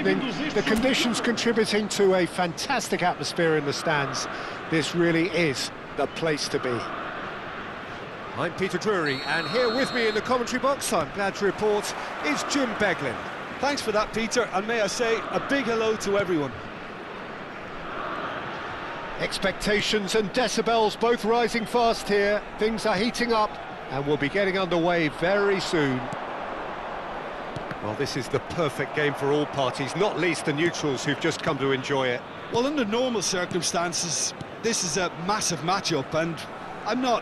evening. The conditions contributing to a fantastic atmosphere in the stands. This really is the place to be. I'm Peter Drury, and here with me in the commentary box, I'm glad to report, is Jim Beglin. Thanks for that, Peter, and may I say a big hello to everyone. Expectations and decibels both rising fast here. Things are heating up, and we'll be getting underway very soon. Well, this is the perfect game for all parties, not least the neutrals who've just come to enjoy it. Well, under normal circumstances, this is a massive matchup, and I'm not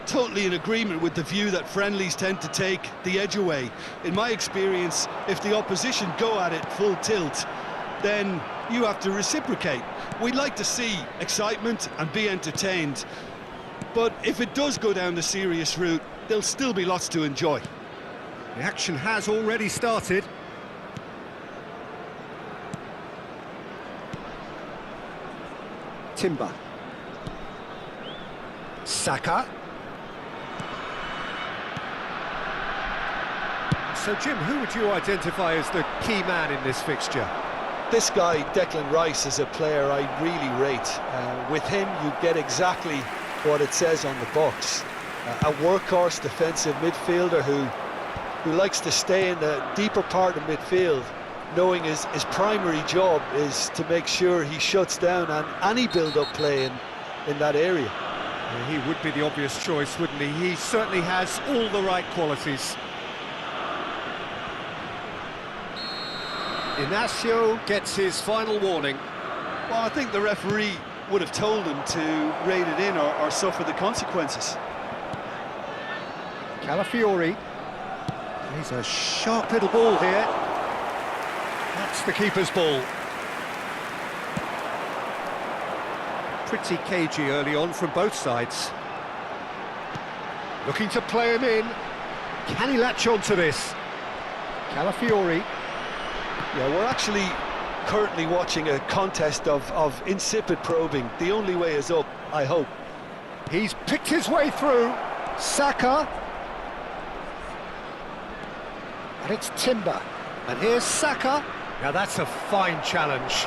totally in agreement with the view that friendlies tend to take the edge away. In my experience, if the opposition go at it full tilt, then you have to reciprocate. We'd like to see excitement and be entertained, but if it does go down the serious route, there'll still be lots to enjoy. The action has already started. Timber. Saka. So, Jim, who would you identify as the key man in this fixture? This guy, Declan Rice, is a player I really rate. With him, you get exactly what it says on the box. A workhorse defensive midfielder who likes to stay in the deeper part of midfield, knowing his primary job is to make sure he shuts down any build-up play in that area. He would be the obvious choice, wouldn't he? He certainly has all the right qualities. Inacio gets his final warning. Well, I think the referee would have told him to rein it in or suffer the consequences. Calafiori. He's a sharp little ball here. That's the keeper's ball. Pretty cagey early on from both sides. Looking to play him in. Can he latch on to this? Calafiori. Yeah, we're actually currently watching a contest of insipid probing. The only way is up, I hope. He's picked his way through. Saka. And it's Timber. And here's Saka. Now that's a fine challenge.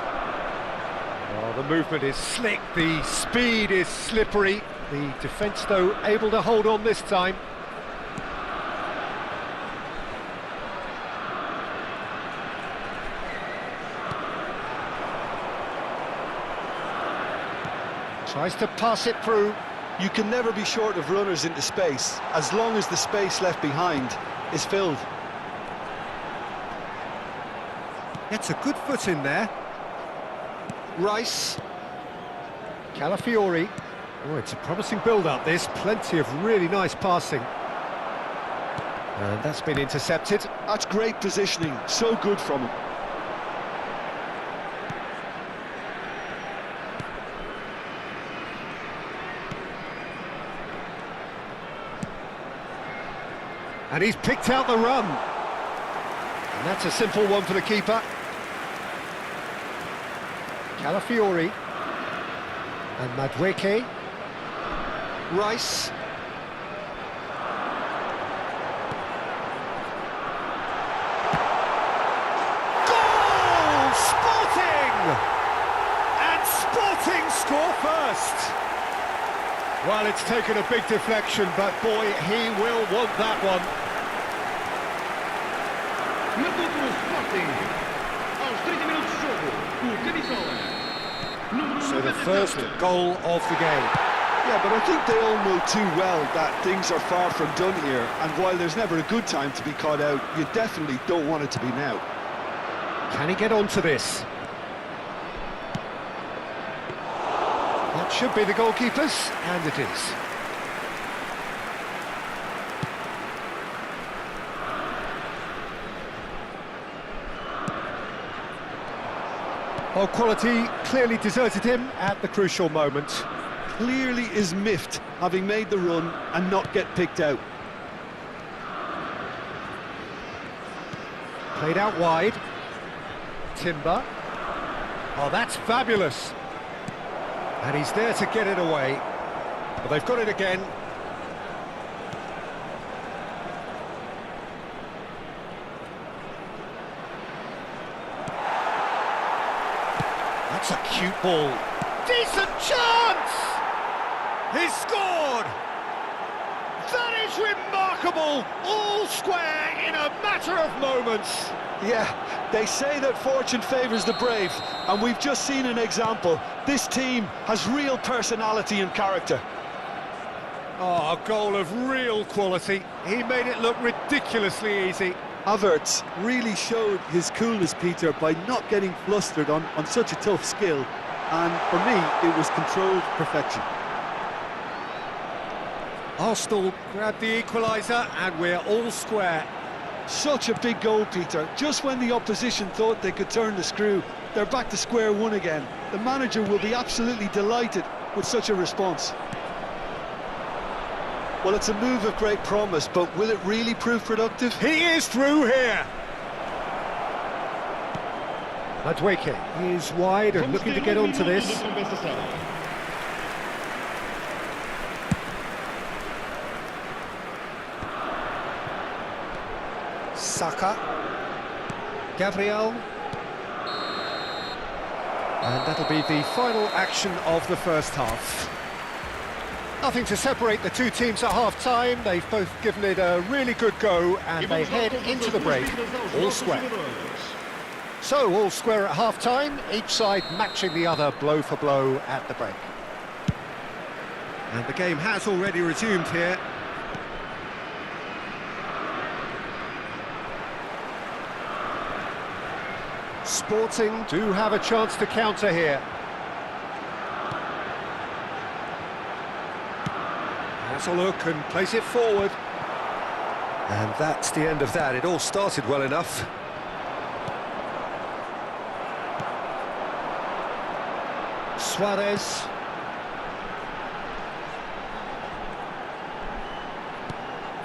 Oh, the movement is slick, the speed is slippery. The defence, though, able to hold on this time. Tries to pass it through. You can never be short of runners into space, as long as the space left behind is filled. Gets a good foot in there. Rice. Calafiori. Oh, it's a promising build-up, this. Plenty of really nice passing. And that's been intercepted. That's great positioning, so good from him. And he's picked out the run. And that's a simple one for the keeper. Calafiori. And Madueke. Rice. Goal! Sporting! And Sporting score first. Well, it's taken a big deflection, but boy, he will want that one. So the first goal of the game. Yeah, but I think they all know too well that things are far from done here, and while there's never a good time to be caught out, you definitely don't want it to be now. Can he get onto this? That should be the goalkeeper's, and it is. Well, quality clearly deserted him at the crucial moment. Clearly is miffed, having made the run and not get picked out. Played out wide. Timber. Oh, that's fabulous. And he's there to get it away. Well, they've got it again. That's a cute ball. Decent chance! He's scored! That is remarkable! All square in a matter of moments. Yeah, they say that fortune favours the brave, and we've just seen an example. This team has real personality and character. Oh, a goal of real quality. He made it look ridiculously easy. Havertz really showed his coolness, Peter, by not getting flustered on such a tough skill. And for me, it was controlled perfection. Arsenal grabbed the equaliser and we're all square. Such a big goal, Peter. Just when the opposition thought they could turn the screw, they're back to square one again. The manager will be absolutely delighted with such a response. Well, it's a move of great promise, but will it really prove productive? He is through here. Madueke is wide and looking to get onto this. Saka. Gabriel. And that'll be the final action of the first half. Nothing to separate the two teams at half-time. They've both given it a really good go and they head into the break all square. So, all square at half-time, each side matching the other blow for blow at the break. And the game has already resumed here. Sporting do have a chance to counter here. Has a look and plays it forward. And that's the end of that. It all started well enough. Suarez.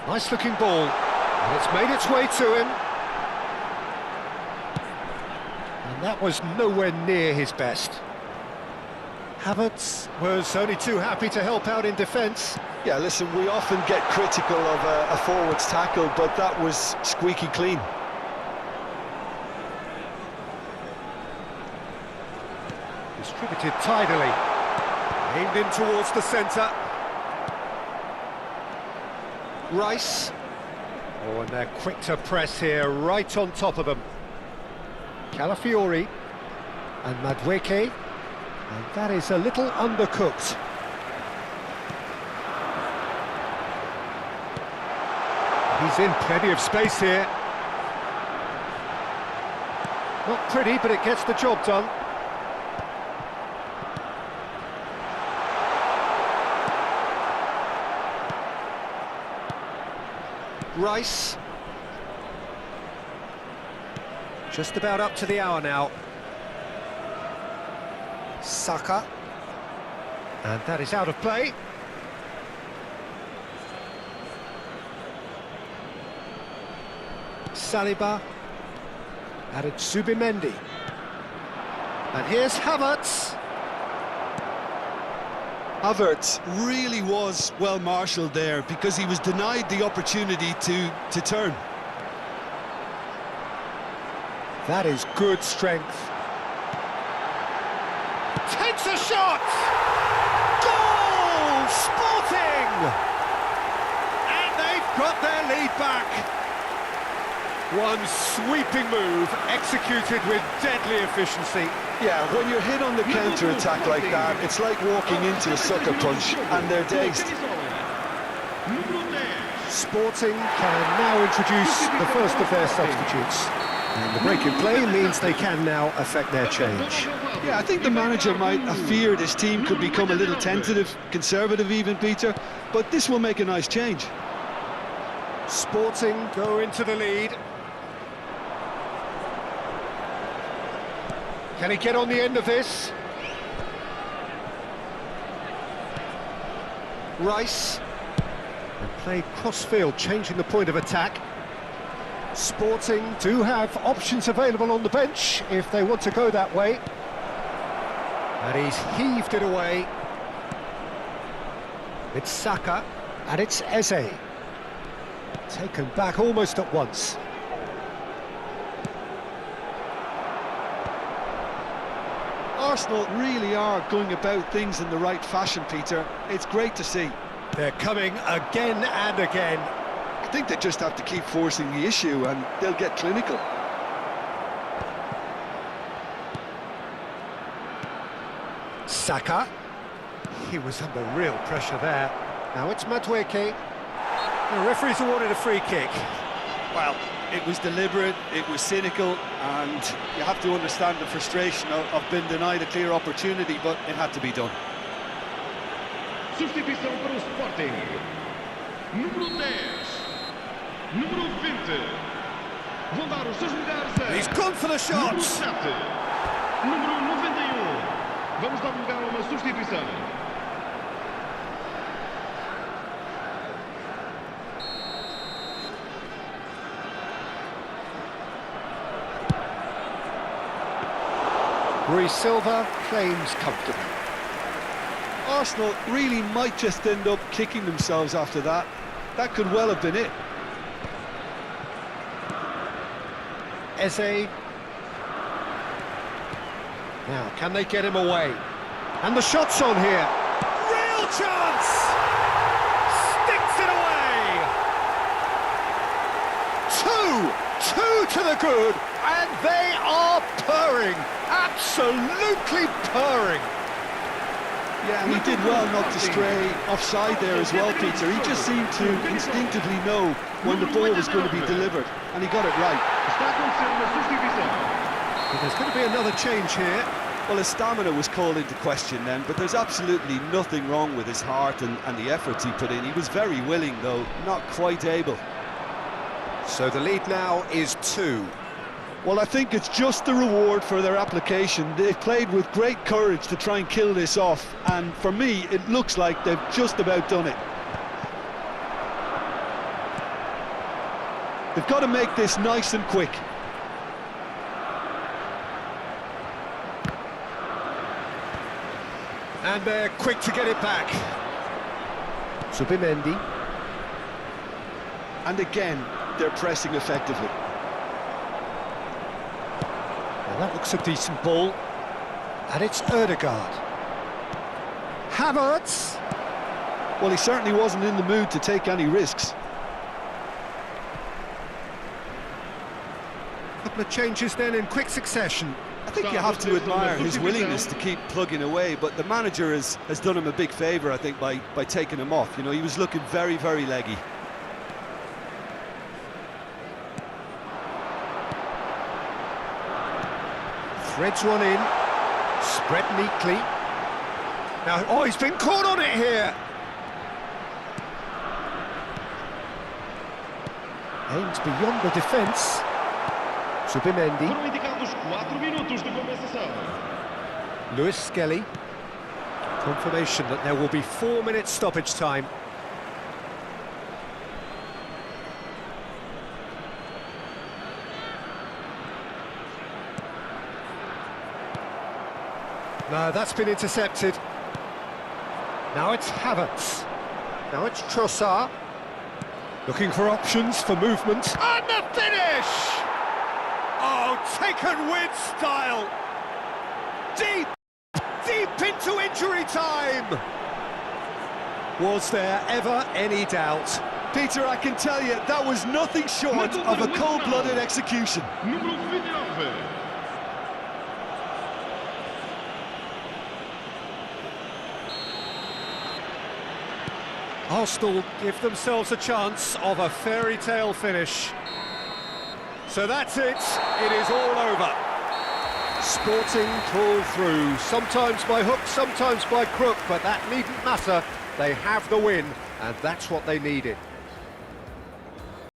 Nice looking ball. And it's made its way to him. And that was nowhere near his best. Havertz was only too happy to help out in defence. Yeah, listen, we often get critical of a forward's tackle, but that was squeaky clean. Distributed tidily. Aimed in towards the centre. Rice. Oh, and they're quick to press here, right on top of them. Calafiori. And Madueke. And that is a little undercooked. He's in plenty of space here. Not pretty, but it gets the job done. Rice. Just about up to the hour now. Saka. And that is out of play. Saliba. Added Subimendi. And here's Havertz. Havertz really was well marshalled there because he was denied the opportunity to turn. That is good strength. Takes a shot! Goal! Sporting! And they've got their lead back. One sweeping move, executed with deadly efficiency. Yeah, when you're hit on the counter-attack like that, it's like walking into a sucker punch, and they're dazed. Sporting can now introduce the first of their substitutes. And the break in play means they can now affect their change. Yeah, I think the manager might have feared his team could become a little tentative, conservative even, Peter, but this will make a nice change. Sporting go into the lead. Can he get on the end of this? Rice. And played cross-field, changing the point of attack. Sporting do have options available on the bench if they want to go that way. And he's heaved it away. It's Saka, and it's Eze. Taken back almost at Arsenal really are going about things in the right fashion, Peter. It's great to see. They're coming again and again. I think they just have to keep forcing the issue and they'll get clinical. Saka. He was under real pressure there. Now it's Madueke. The referee's awarded a free kick. Well, it was deliberate, it was cynical, and you have to understand the frustration of being denied a clear opportunity, but it had to be done. Substituição para o Sporting. Número 10. Número 20. Vão dar os seus lugares a... He's gone for the Número shots. 7. Número 91. Vamos dar lugar a uma substituição. Rui Silva claims comfortably. Arsenal really might just end up kicking themselves after that. That could well have been it. Eze. Now, can they get him away? And the shot's on here. Real chance! Sticks it away! Two to the good, and they are purring. Absolutely purring. Yeah, and he did well not to stray offside there as well, Peter. He just seemed to instinctively know when the ball was going to be delivered, and he got it right. Está acontecendo uma substituição. But there's going to be another change here. Well, his stamina was called into question then, but there's absolutely nothing wrong with his heart and the efforts he put in. He was very willing, though, not quite able. So the lead now is 2. Well, I think it's just the reward for their application. They've played with great courage to try and kill this off, and for me, it looks like they've just about done it. They've got to make this nice and quick. And they're quick to get it back. Subimendi. And again, they're pressing effectively. Well, that looks a decent ball. And it's Ødegaard. Havertz. Well, he certainly wasn't in the mood to take any risks. Couple of changes then in quick succession. I think you have to admire his willingness to keep plugging away, but the manager has done him a big favour, I think, by taking him off. You know, he was looking very, very leggy. Threads one in. Spread neatly. Now, oh, he's been caught on it here. Aims beyond the defence. Subimendi. Foram indicados 4 minutos de compensação. Lewis Skelly. Confirmation that there will be 4 minutes stoppage time. No, that's been intercepted. Now it's Havertz. Now it's Trossard. Looking for options for movement. And the finish! Oh, taken with style. Deep into injury time. Was there ever any doubt? Peter, I can tell you, that was nothing short of a cold-blooded execution. Número 29. Arsenal give themselves a chance of a fairy tale finish. So that's it. It is all over. Sporting pull through, sometimes by hook, sometimes by crook, but that needn't matter. They have the win, and that's what they needed.